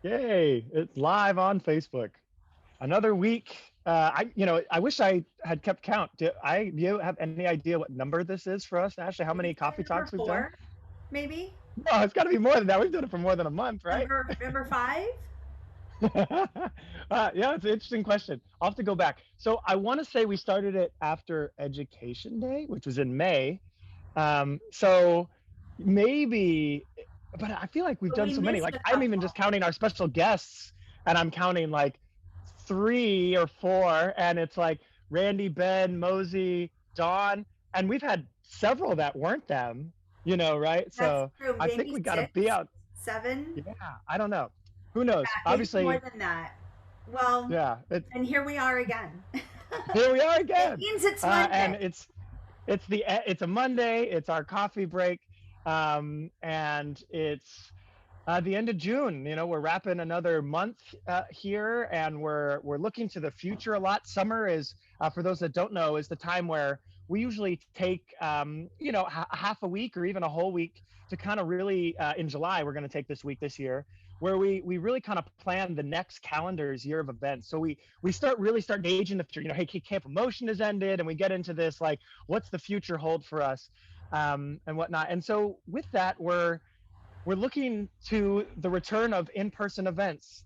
Yay, it's live on Facebook. Another week. I wish I had kept count. Do you have any idea what number this is for us, Ashley? How Did we many say coffee number talks we've done? 4, maybe? No, it's got to be more than that. We've done it for more than a month, right? Number 5? Yeah, it's an interesting question. I'll have to go back. So I want to say we started it after Education Day, which was in May. So maybe, but I feel like we've But done we so many. missed Like a I'm even just couple. counting our special guests, and I'm counting like 3 or 4, and it's like Randy, Ben, Mosey, Don, and we've had several that weren't them. Right? That's So true. I think Maybe we got to be 6, out. 7. Yeah, I don't know. Who knows? Maybe more Obviously, than that. Well, yeah. and here we are again. Here we are It again, means it's and Monday. it's a Monday. It's our coffee break, and it's the end of June. We're wrapping another month here, and we're looking to the future a lot. Summer is, for those that don't know, is the time where we usually take half a week or even a whole week to kind of really in July. We're going to take this week this year where we really kind of plan the next calendar's year of events. So we start gauging the future. Hey, camp promotion has ended, and we get into this like, what's the future hold for us, and whatnot. And so with that, we're looking to the return of in-person events.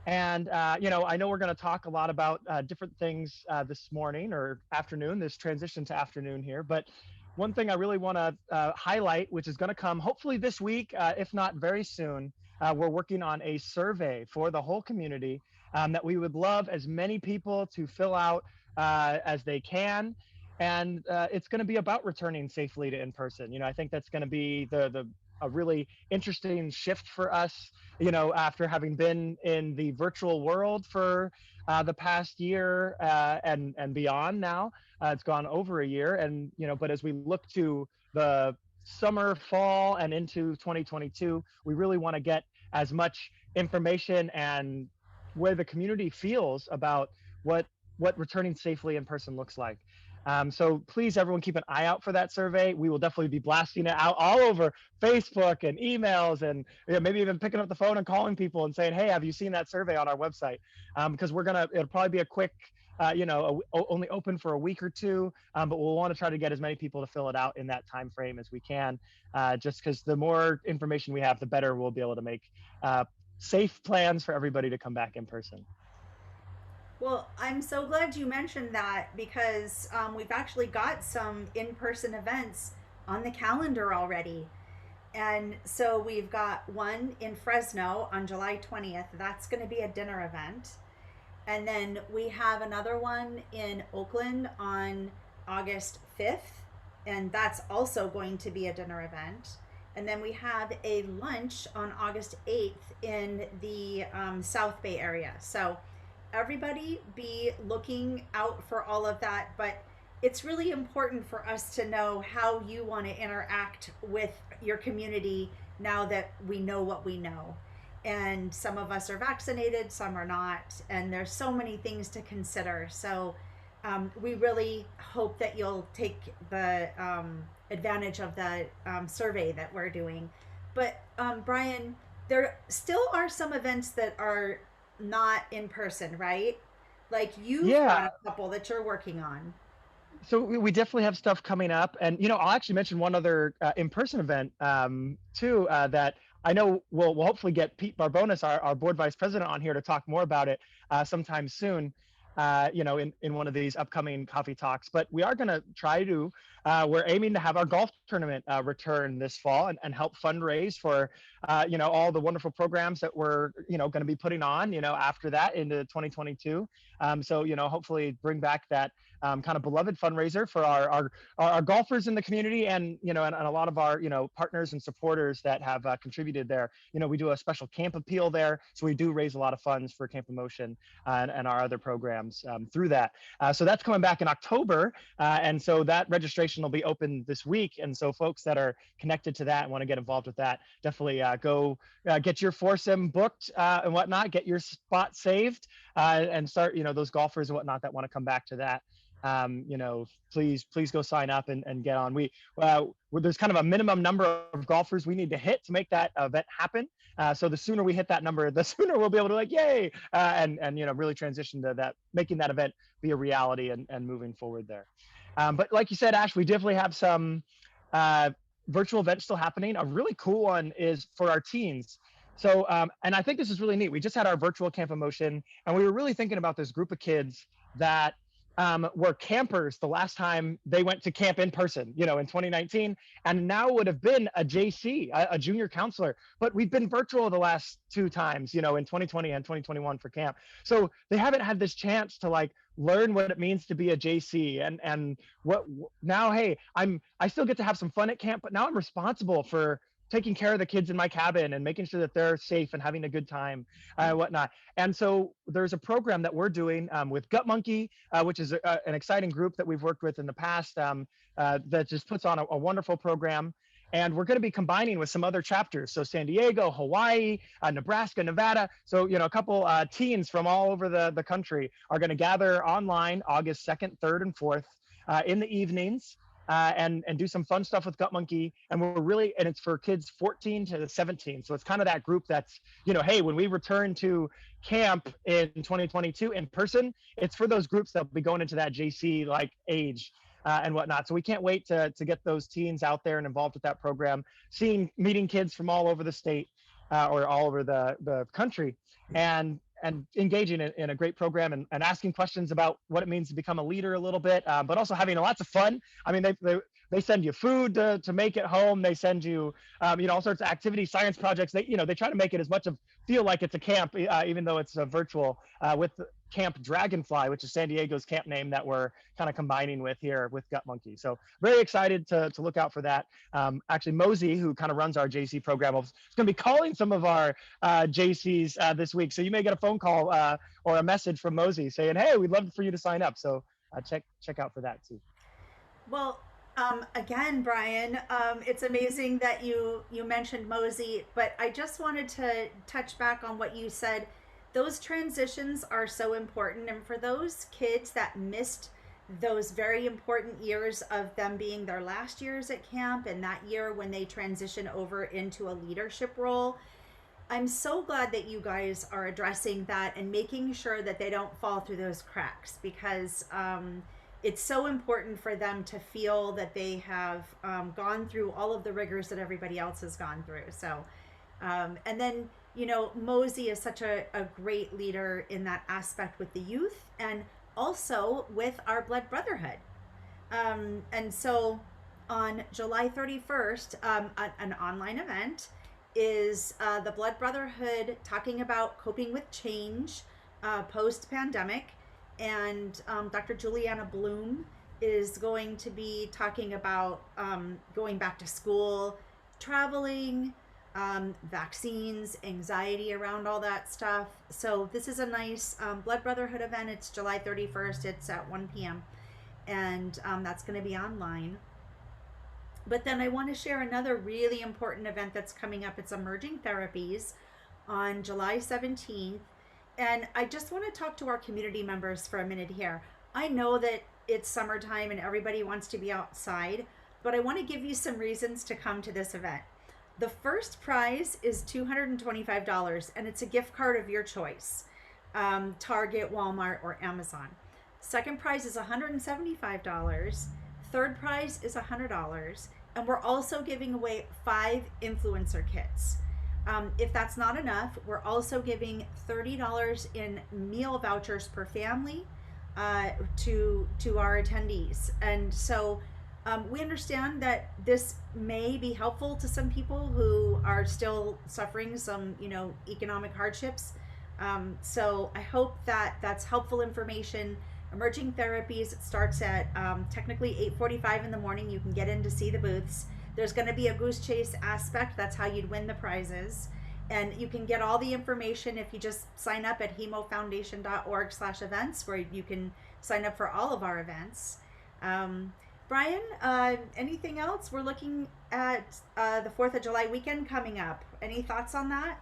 And I know we're going to talk a lot about different things this morning or afternoon, this transition to afternoon here. But one thing I really want to highlight, which is going to come hopefully this week, if not very soon, we're working on a survey for the whole community that we would love as many people to fill out as they can. And it's going to be about returning safely to in person. I think that's going to be the a really interesting shift for us, after having been in the virtual world for the past year and beyond now. It's gone over a year, and but as we look to the summer, fall, and into 2022, we really want to get as much information and where the community feels about what what returning safely in person looks like. So please, everyone, keep an eye out for that survey. We will definitely be blasting it out all over Facebook and emails, and maybe even picking up the phone and calling people and saying, "Hey, have you seen that survey on our website?" Because it'll probably be a quick, only open for a week or two, but we'll want to try to get as many people to fill it out in that time frame as we can. Just because the more information we have, the better we'll be able to make safe plans for everybody to come back in person. Well, I'm so glad you mentioned that because we've actually got some in person events on the calendar already. And so we've got one in Fresno on July 20th. That's going to be a dinner event. And then we have another one in Oakland on August 5th. And that's also going to be a dinner event. And then we have a lunch on August 8th in the South Bay area. So everybody be looking out for all of that. But it's really important for us to know how you want to interact with your community now that we know what we know. And some of us are vaccinated, some are not, and there's so many things to consider. So we really hope that you'll take the advantage of the survey that we're doing. But Brian, there still are some events that are not in person, right? Like you've got Yeah, a couple that you're working on. so we definitely have stuff coming up, and I'll actually mention one other in-person event too, that I know we'll hopefully get Pete Barbonas, our board vice president, on here to talk more about it sometime soon. In one of these upcoming coffee talks, but we are going to try to. We're aiming to have our golf tournament return this fall and help fundraise for all the wonderful programs that we're going to be putting on after that into 2022. So hopefully bring back that kind of beloved fundraiser for our golfers in the community, and and a lot of our partners and supporters that have contributed there. We do a special camp appeal there, so we do raise a lot of funds for Camp Emotion and our other programs through that. So that's coming back in October, and so that registration will be open this week. And so folks that are connected to that and want to get involved with that, definitely go get your foursome booked and whatnot, get your spot saved, and start those golfers and whatnot that want to come back to that. you know, please go sign up and get on. There's kind of a minimum number of golfers we need to hit to make that event happen. So the sooner we hit that number, the sooner we'll be able to like, yay, and you know, really transition to that, making that event be a reality and moving forward there. But like you said, Ash, we definitely have some uh, virtual events still happening. A really cool one is for our teens. So, and I think this is really neat. We just had our virtual Camp Emotion, and we were really thinking about this group of kids that were campers the last time they went to camp in person, you know, in 2019, and now would have been a JC, a junior counselor. But we've been virtual the last two times, you know, in 2020 and 2021 for camp. So they haven't had this chance to like learn what it means to be a JC and what now. Hey, I still get to have some fun at camp, but now I'm responsible for taking care of the kids in my cabin and making sure that they're safe and having a good time, whatnot. And so there's a program that we're doing with Gut Monkey, which is an exciting group that we've worked with in the past, that just puts on a wonderful program. And we're going to be combining with some other chapters. So San Diego, Hawaii, Nebraska, Nevada. So, you know, a couple teens from all over the country are going to gather online August 2nd, 3rd, and 4th in the evenings. And do some fun stuff with Gut Monkey. And it's for kids 14 to 17. So it's kind of that group that's, you know, hey, when we return to camp in 2022 in person, it's for those groups that'll be going into that JC like age. And whatnot. So we can't wait to get those teens out there and involved with that program, meeting kids from all over the state or all over the country, and engaging in a great program and asking questions about what it means to become a leader a little bit, but also having lots of fun. I mean, they send you food to make at home. They send you, you know, all sorts of activities, science projects. They try to make it as much of feel like it's a camp, even though it's virtual, with Camp Dragonfly, which is San Diego's camp name that we're kind of combining with here with Gut Monkey. So very excited to look out for that. Actually, Mosey, who kind of runs our JC program, is going to be calling some of our JCs this week. So you may get a phone call or a message from Mosey saying, hey, we'd love for you to sign up. So check out for that too. Well, again, Brian, it's amazing that you mentioned Mosey, but I just wanted to touch back on what you said. Those transitions are so important, and for those kids that missed those very important years of them being their last years at camp and that year when they transition over into a leadership role, I'm so glad that you guys are addressing that and making sure that they don't fall through those cracks, because it's so important for them to feel that they have gone through all of the rigors that everybody else has gone through. So, and then, you know, Mosey is such a great leader in that aspect with the youth and also with our Blood Brotherhood. And so on July 31st, an online event is the Blood Brotherhood talking about coping with change post pandemic. And Dr. Juliana Bloom is going to be talking about going back to school, traveling, vaccines, anxiety around all that stuff. So this is a nice Blood Brotherhood event. It's July 31st. It's at 1 p.m. And that's going to be online. But then I want to share another really important event that's coming up. It's Emerging Therapies on July 17th. And I just want to talk to our community members for a minute here. I know that it's summertime and everybody wants to be outside, but I want to give you some reasons to come to this event. The first prize is $225, and it's a gift card of your choice, Target, Walmart, or Amazon. Second prize is $175. Third prize is $100. And we're also giving away 5 influencer kits. If that's not enough, we're also giving $30 in meal vouchers per family to our attendees. And so we understand that this may be helpful to some people who are still suffering some, you know, economic hardships. So I hope that that's helpful information. Emerging Therapies, it starts at technically 8:45 in the morning. You can get in to see the booths. There's going to be a goose chase aspect. That's how you'd win the prizes. And you can get all the information if you just sign up at hemofoundation.org/events, where you can sign up for all of our events. Brian, anything else? We're looking at the 4th of July weekend coming up. Any thoughts on that?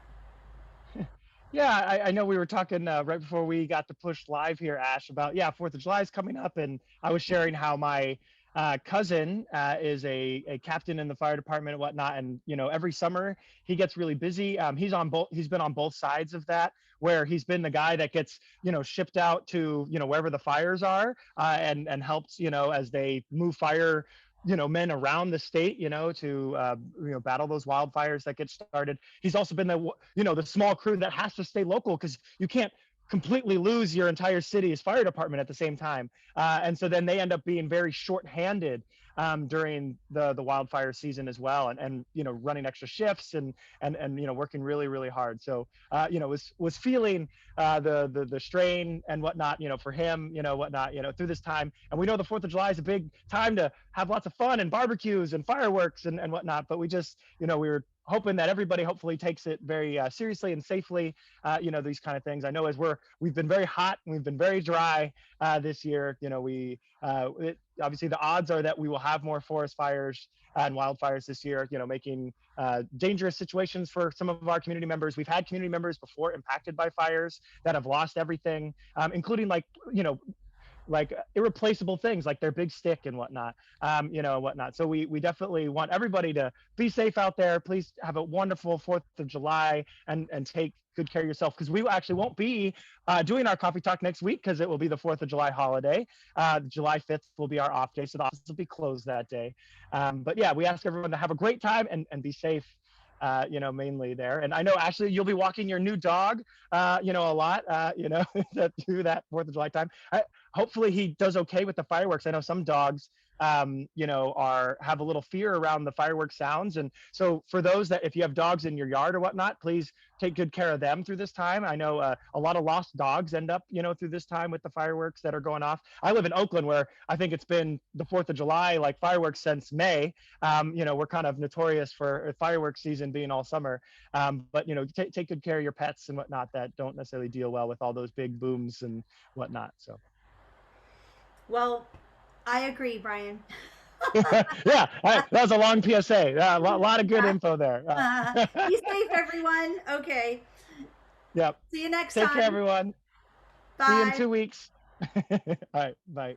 Yeah, I know we were talking right before we got to push live here, Ash, about yeah, Fourth of July is coming up, and I was sharing how my cousin is a captain in the fire department and whatnot, and every summer he gets really busy. He's been on both sides of that, where he's been the guy that gets shipped out to wherever the fires are, and helps as they move fire men around the state to battle those wildfires that get started. He's also been the small crew that has to stay local because you can't completely lose your entire city's fire department at the same time. And so then they end up being very short-handed during the wildfire season as well, and running extra shifts and working really really hard. So was feeling the strain and whatnot for him whatnot through this time. And we know the Fourth of July is a big time to have lots of fun and barbecues and fireworks and whatnot. But we just we were hoping that everybody hopefully takes it very seriously and safely. These kind of things. I know as we've been very hot and we've been very dry this year. Obviously the odds are that we will have more forest fires and wildfires this year. Making dangerous situations for some of our community members. We've had community members before impacted by fires that have lost everything, including like irreplaceable things like their big stick and whatnot, whatnot. So we definitely want everybody to be safe out there. Please have a wonderful 4th of July and take good care of yourself, because we actually won't be doing our coffee talk next week because it will be the 4th of July holiday. July 5th will be our off day, so the office will be closed that day. But yeah, we ask everyone to have a great time and be safe. Mainly there. And I know, Ashley, you'll be walking your new dog, a lot, through that 4th of July time. Hopefully he does okay with the fireworks. I know some dogs, have a little fear around the fireworks sounds. And so for those that, if you have dogs in your yard or whatnot, please take good care of them through this time. I know a lot of lost dogs end up, through this time with the fireworks that are going off. I live in Oakland, where I think it's been the 4th of July, like fireworks since May. We're kind of notorious for fireworks season being all summer. But, take good care of your pets and whatnot that don't necessarily deal well with all those big booms and whatnot. So. Well, I agree, Brian. Yeah, that was a long PSA. A lot of good info there. Be safe, everyone. Okay. Yep. See you next Take care, time. everyone. See you in Bye. 2 weeks. All right. Bye.